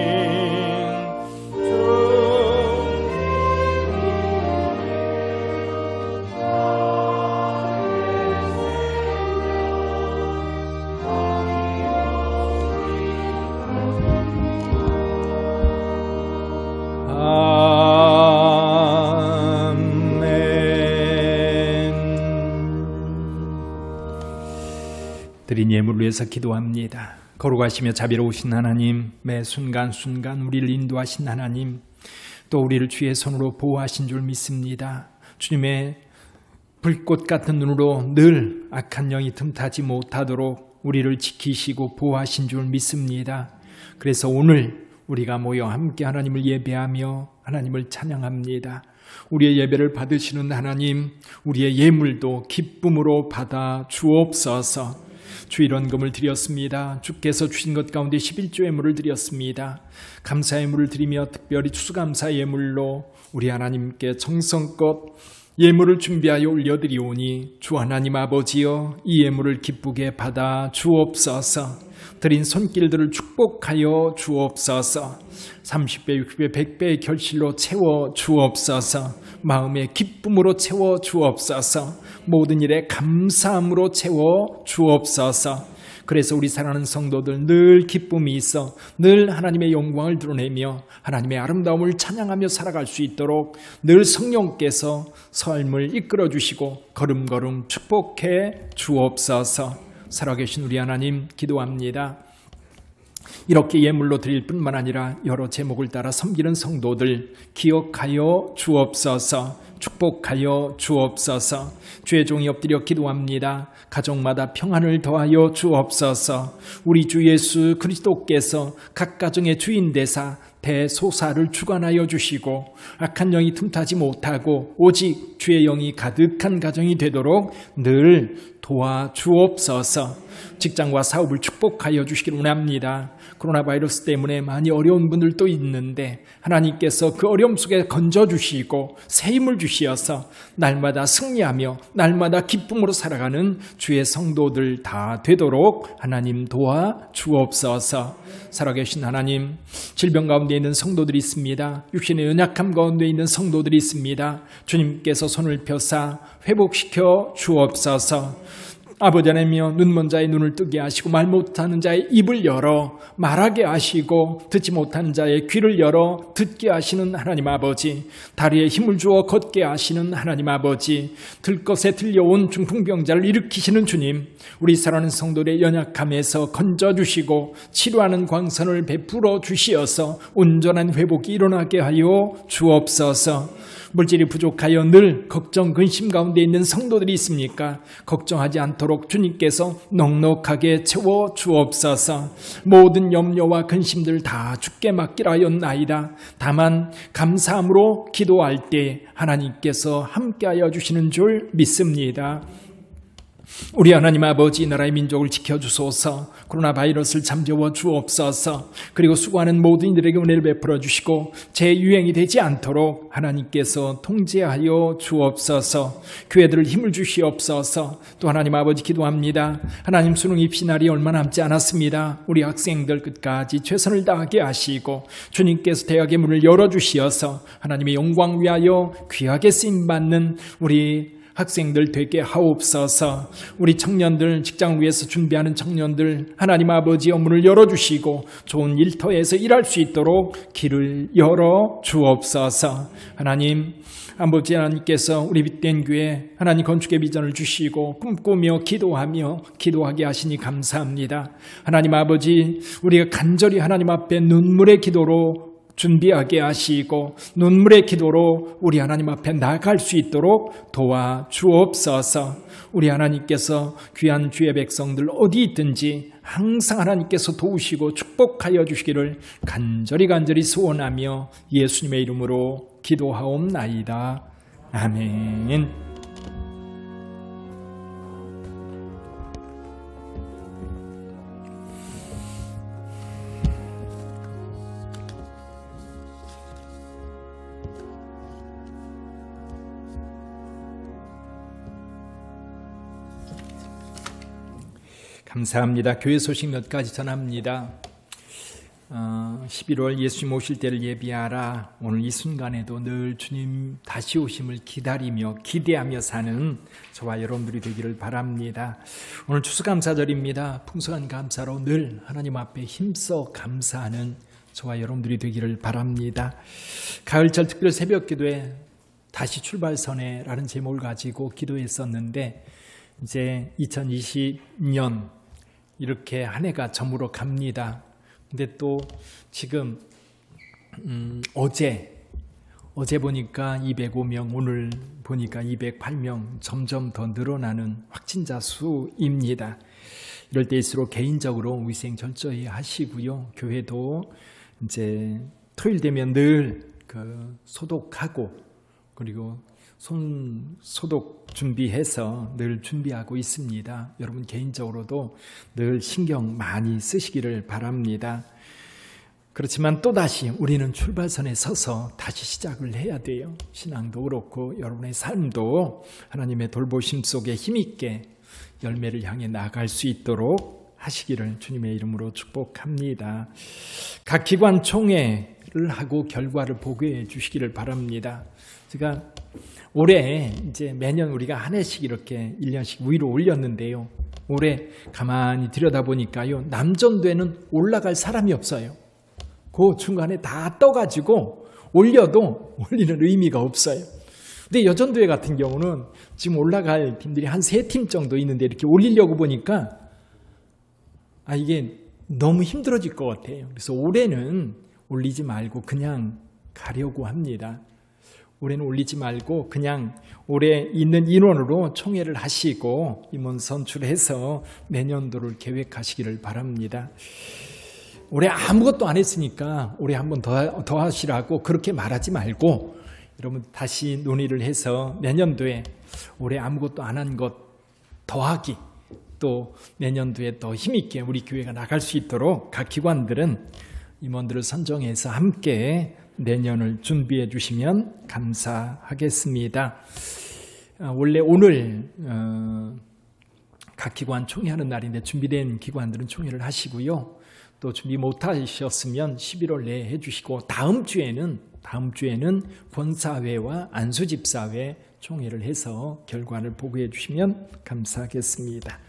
드린 예물을 위해서 기도합니다. 거룩하시며 자비로우신 하나님, 매 순간순간 우리를 인도하신 하나님, 또 우리를 주의 손으로 보호하신 줄 믿습니다. 주님의 불꽃 같은 눈으로 늘 악한 영이 틈타지 못하도록 우리를 지키시고 보호하신 줄 믿습니다. 그래서 오늘 우리가 모여 함께 하나님을 예배하며 하나님을 찬양합니다. 우리의 예배를 받으시는 하나님, 우리의 예물도 기쁨으로 받아 주옵소서. 주일원금을 드렸습니다. 주께서 주신 것 가운데 11조 예물을 드렸습니다. 감사 예물을 드리며 특별히 추수감사 예물로 우리 하나님께 정성껏 예물을 준비하여 올려드리오니 주 하나님 아버지여 이 예물을 기쁘게 받아 주옵소서. 드린 손길들을 축복하여 주옵소서. 30배, 60배, 100배의 결실로 채워 주옵소서. 마음의 기쁨으로 채워 주옵소서. 모든 일에 감사함으로 채워 주옵소서. 그래서 우리 사랑하는 성도들 늘 기쁨이 있어 늘 하나님의 영광을 드러내며 하나님의 아름다움을 찬양하며 살아갈 수 있도록 늘 성령께서 삶을 이끌어 주시고 걸음걸음 축복해 주옵소서. 살아계신 우리 하나님 기도합니다. 이렇게 예물로 드릴 뿐만 아니라 여러 제목을 따라 섬기는 성도들 기억하여 주옵소서. 축복하여 주옵소서. 주의 종이 엎드려 기도합니다. 가정마다 평안을 더하여 주옵소서. 우리 주 예수 그리스도께서 각 가정의 주인 되사 대소사를 주관하여 주시고 악한 영이 틈타지 못하고 오직 주의 영이 가득한 가정이 되도록 늘 도와주옵소서. 직장과 사업을 축복하여 주시기를 원합니다. 코로나 바이러스 때문에 많이 어려운 분들도 있는데 하나님께서 그 어려움 속에 건져주시고 새 힘을 주시어서 날마다 승리하며 날마다 기쁨으로 살아가는 주의 성도들 다 되도록 하나님 도와주옵소서. 살아계신 하나님, 질병 가운데 있는 성도들이 있습니다. 육신의 연약함 가운데 있는 성도들이 있습니다. 주님께서 손을 펴사 회복시켜 주옵소서. 아버지 하나님이여 눈먼 자의 눈을 뜨게 하시고 말 못하는 자의 입을 열어 말하게 하시고 듣지 못하는 자의 귀를 열어 듣게 하시는 하나님 아버지, 다리에 힘을 주어 걷게 하시는 하나님 아버지, 들것에 들려온 중풍병자를 일으키시는 주님, 우리 사랑하는 성도들의 연약함에서 건져주시고 치료하는 광선을 베풀어 주시어서 온전한 회복이 일어나게 하여 주옵소서. 물질이 부족하여 늘 걱정 근심 가운데 있는 성도들이 있습니까? 걱정하지 않도록 주님께서 넉넉하게 채워 주옵소서. 모든 염려와 근심들 다 주께 맡기라 하였나이다. 다만 감사함으로 기도할 때 하나님께서 함께하여 주시는 줄 믿습니다. 우리 하나님 아버지, 나라의 민족을 지켜주소서. 코로나 바이러스를 잠재워 주옵소서. 그리고 수고하는 모든 이들에게 은혜를 베풀어 주시고 재유행이 되지 않도록 하나님께서 통제하여 주옵소서. 교회들을 힘을 주시옵소서. 또 하나님 아버지 기도합니다. 하나님 수능 입시 날이 얼마 남지 않았습니다. 우리 학생들 끝까지 최선을 다하게 하시고 주님께서 대학의 문을 열어주시어서 하나님의 영광 위하여 귀하게 쓰임받는 우리 학생들 되게 하옵소서. 우리 청년들, 직장을 위해서 준비하는 청년들 하나님 아버지의 문을 열어주시고 좋은 일터에서 일할 수 있도록 길을 열어 주옵소서. 하나님 아버지 하나님께서 우리 빛된 교회 하나님 건축의 비전을 주시고 꿈꾸며 기도하게 하시니 감사합니다. 하나님 아버지, 우리가 간절히 하나님 앞에 눈물의 기도로 준비하게 하시고 눈물의 기도로 우리 하나님 앞에 나아갈 수 있도록 도와주옵소서. 우리 하나님께서 귀한 주의 백성들 어디 있든지 항상 하나님께서 도우시고 축복하여 주시기를 간절히 소원하며 예수님의 이름으로 기도하옵나이다. 아멘. 감사합니다. 교회 소식 몇 가지 전합니다. 11월 예수님 오실 때를 예비하라. 오늘 이 순간에도 늘 주님 다시 오심을 기다리며 기대하며 사는 저와 여러분들이 되기를 바랍니다. 오늘 추수감사절입니다. 풍성한 감사로 늘 하나님 앞에 힘써 감사하는 저와 여러분들이 되기를 바랍니다. 가을철 특별 새벽 기도에 다시 출발선에라는 제목을 가지고 기도했었는데 이제 2020년 이렇게 한 해가 저물어 갑니다. 근데 또 지금 어제 어제 보니까 205명, 오늘 보니까 208명, 점점 더 늘어나는 확진자 수입니다. 이럴 때일수록 개인적으로 위생 철저히 하시고요. 교회도 이제 토요일 되면 늘 소독하고 그리고 손 소독 준비해서 늘 준비하고 있습니다. 여러분 개인적으로도 늘 신경 많이 쓰시기를 바랍니다. 그렇지만 또다시 우리는 출발선에 서서 다시 시작을 해야 돼요. 신앙도 그렇고 여러분의 삶도 하나님의 돌보심 속에 힘있게 열매를 향해 나아갈 수 있도록 하시기를 주님의 이름으로 축복합니다. 각 기관 총회를 하고 결과를 보고해 주시기를 바랍니다. 제가 올해 이제 매년 우리가 한 해씩 이렇게 1년씩 위로 올렸는데요. 올해 가만히 들여다보니까요. 남전도에는 올라갈 사람이 없어요. 그 중간에 다 떠가지고 올려도 올리는 의미가 없어요. 근데 여전도회 같은 경우는 지금 올라갈 팀들이 한 3팀 정도 있는데 이렇게 올리려고 보니까 이게 너무 힘들어질 것 같아요. 그래서 올해는 올리지 말고 그냥 가려고 합니다. 올해는 올리지 말고 그냥 올해 있는 인원으로 총회를 하시고 임원 선출해서 내년도를 계획하시기를 바랍니다. 올해 아무것도 안 했으니까 올해 한 번 더 하시라고 그렇게 말하지 말고 여러분 다시 논의를 해서 내년도에 올해 아무것도 안 한 것 더하기 또 내년도에 더 힘있게 우리 교회가 나갈 수 있도록 각 기관들은 임원들을 선정해서 함께 내년을 준비해 주시면 감사하겠습니다. 원래 오늘 각 기관 총회하는 날인데 준비된 기관들은 총회를 하시고요. 또 준비 못하셨으면 11월 내에 해주시고 다음 주에는 권사회와 안수집사회 총회를 해서 결과를 보고해 주시면 감사하겠습니다.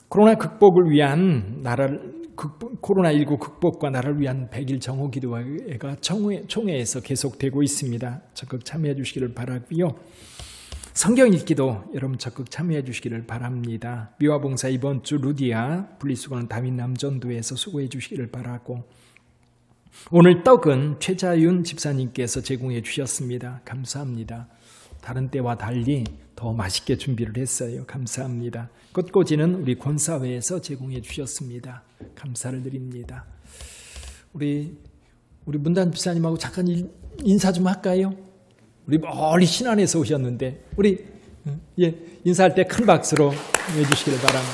코로나19 극복과 나라를 위한 100일 정오기도회가 총회에서 계속되고 있습니다. 적극 참여해 주시기를 바라고요. 성경 읽기도 여러분 적극 참여해 주시기를 바랍니다. 미화봉사 이번 주 루디아, 분리수거는 다윗 남전도에서 수고해 주시기를 바라고 오늘 떡은 최자윤 집사님께서 제공해 주셨습니다. 감사합니다. 다른 때와 달리 더 맛있게 준비를 했어요. 감사합니다. 꽃꽂이는 우리 권사회에서 제공해 주셨습니다. 감사를 드립니다. 우리 문단 집사님하고 잠깐 인사 좀 할까요? 우리 멀리 신안에서 오셨는데 우리 인사할 때 큰 박수로 해주시기를 바랍니다.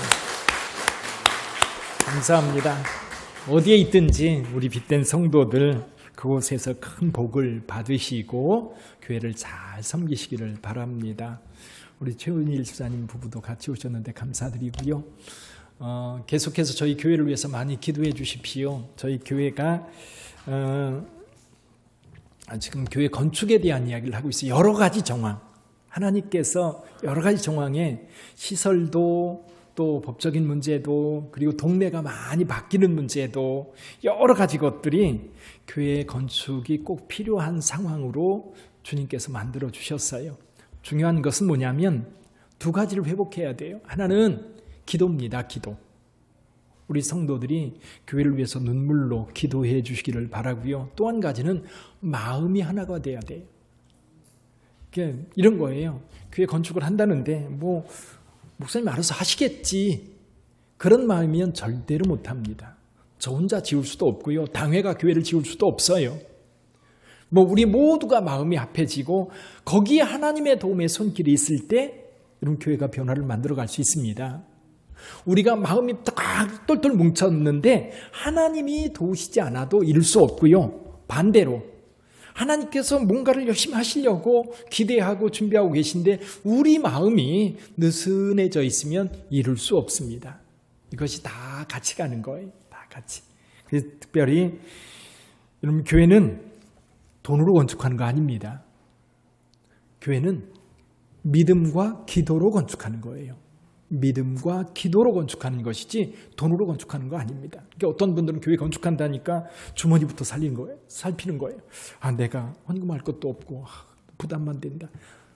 감사합니다. 어디에 있든지 우리 빛된 성도들 그곳에서 큰 복을 받으시고 교회를 잘 섬기시기를 바랍니다. 우리 최은일 집사님 부부도 같이 오셨는데 감사드리고요. 계속해서 저희 교회를 위해서 많이 기도해 주십시오. 저희 교회가 지금 교회 건축에 대한 이야기를 하고 있어요. 여러 가지 정황. 하나님께서 여러 가지 정황에 시설도 또 법적인 문제도 그리고 동네가 많이 바뀌는 문제도 여러 가지 것들이 교회 건축이 꼭 필요한 상황으로 주님께서 만들어 주셨어요. 중요한 것은 뭐냐면 두 가지를 회복해야 돼요. 하나는 기도입니다. 기도. 우리 성도들이 교회를 위해서 눈물로 기도해 주시기를 바라고요. 또 한 가지는 마음이 하나가 돼야 돼요. 이런 거예요. 교회 건축을 한다는데 목사님 알아서 하시겠지. 그런 마음이면 절대로 못합니다. 저 혼자 지을 수도 없고요. 당회가 교회를 지을 수도 없어요. 우리 모두가 마음이 합해지고 거기에 하나님의 도움의 손길이 있을 때 이런 교회가 변화를 만들어갈 수 있습니다. 우리가 마음이 딱 똘똘 뭉쳤는데 하나님이 도우시지 않아도 이룰 수 없고요. 반대로 하나님께서 뭔가를 열심히 하시려고 기대하고 준비하고 계신데 우리 마음이 느슨해져 있으면 이룰 수 없습니다. 이것이 다 같이 가는 거예요. 다 같이. 그래서 특별히 여러분 교회는 돈으로 건축하는 거 아닙니다. 교회는 믿음과 기도로 건축하는 거예요. 믿음과 기도로 건축하는 것이지 돈으로 건축하는 거 아닙니다. 그러니까 어떤 분들은 교회 건축한다니까 주머니부터 살피는 거예요. 내가 헌금할 것도 없고 부담만 된다.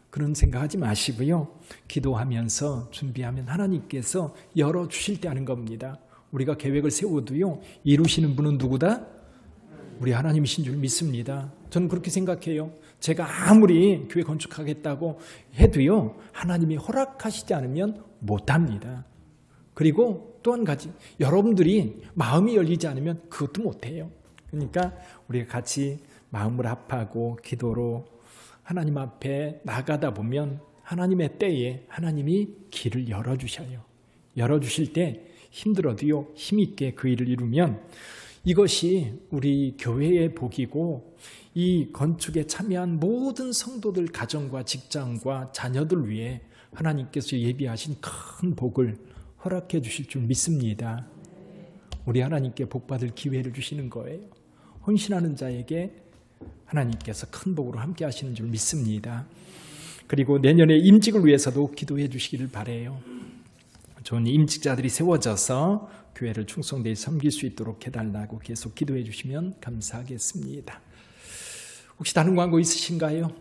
그런 생각하지 마시고요. 기도하면서 준비하면 하나님께서 열어주실 때 하는 겁니다. 우리가 계획을 세워도요. 이루시는 분은 누구다? 우리 하나님이신 줄 믿습니다. 저는 그렇게 생각해요. 제가 아무리 교회 건축하겠다고 해도요, 하나님이 허락하시지 않으면 못합니다. 그리고 또 한 가지, 여러분들이 마음이 열리지 않으면 그것도 못해요. 그러니까 우리가 같이 마음을 합하고 기도로 하나님 앞에 나가다 보면 하나님의 때에 하나님이 길을 열어주셔요. 열어주실 때 힘들어도요, 힘있게 그 일을 이루면 이것이 우리 교회의 복이고 이 건축에 참여한 모든 성도들 가정과 직장과 자녀들 위해 하나님께서 예비하신 큰 복을 허락해 주실 줄 믿습니다. 우리 하나님께 복받을 기회를 주시는 거예요. 헌신하는 자에게 하나님께서 큰 복으로 함께 하시는 줄 믿습니다. 그리고 내년에 임직을 위해서도 기도해 주시기를 바라요. 좋은 임직자들이 세워져서 교회를 충성되이 섬길 수 있도록 해달라고 계속 기도해 주시면 감사하겠습니다. 혹시 다른 광고 있으신가요?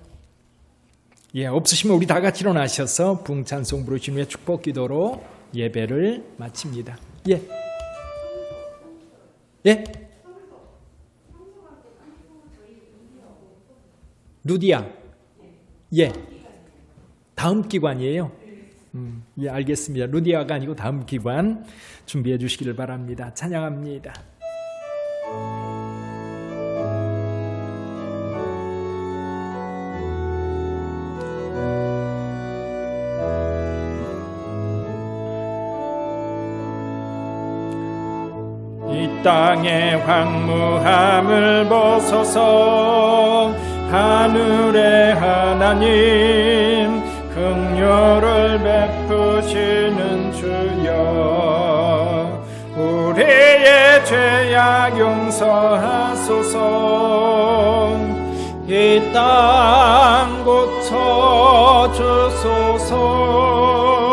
예, 없으시면 우리 다 같이 일어나셔서 부흥 찬송 부르신 후에 축복 기도로 예배를 마칩니다. 예. 예? 루디아. 예. 다음 기관이에요. 예, 알겠습니다. 루디아가 아니고 다음 기관 준비해 주시기를 바랍니다. 찬양합니다. 이 땅의 황무함을 벗어서 하늘의 하나님 긍휼을 베푸시는 주여 우리의 죄악 용서하소서 이 땅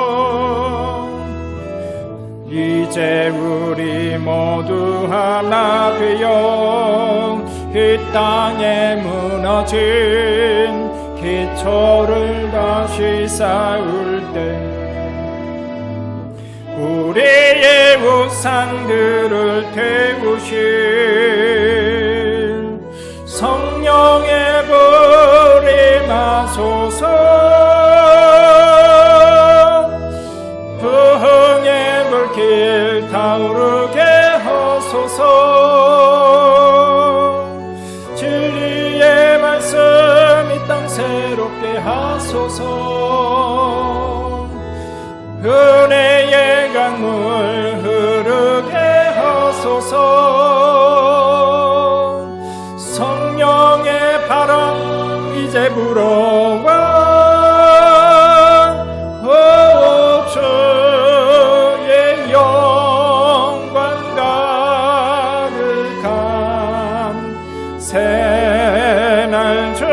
고쳐주소서 이제 우리 모두 하나 되어 이 땅에 무너진 기초를 다시 쌓을 때 우리의 우상들을 태우신 성령의 불 임하소서 부흥의 불길 타오르게 하소서 진리의 말씀 이 땅 새롭게 하소서 은혜의 강물 흐르게 하소서 성령의 바람 이제 불어와 주의 영광가를 감새날 주소서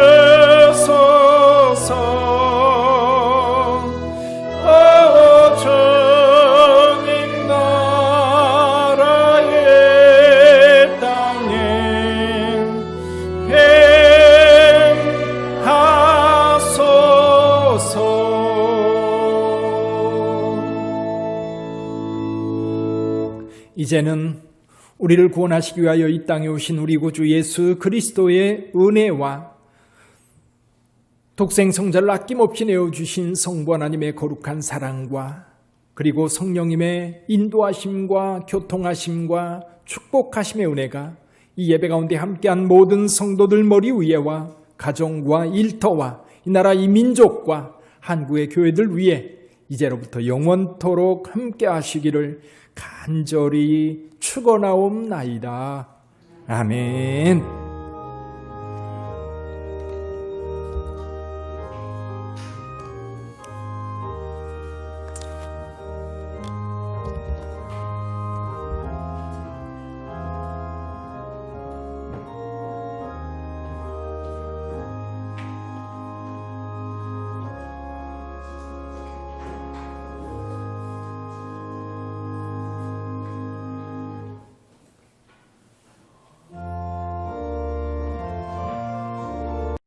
주님 나라의 땅에 행하소서. 이제는 우리를 구원하시기 위하여 이 땅에 오신 우리 구주 예수 그리스도의 은혜와 독생 성자를 아낌없이 내어주신 성부 하나님의 거룩한 사랑과 그리고 성령님의 인도하심과 교통하심과 축복하심의 은혜가 이 예배 가운데 함께한 모든 성도들 머리 위에와 가정과 일터와 이 나라 이 민족과 한국의 교회들 위에 이제로부터 영원토록 함께 하시기를 간절히 축원하옵나이다. 아멘.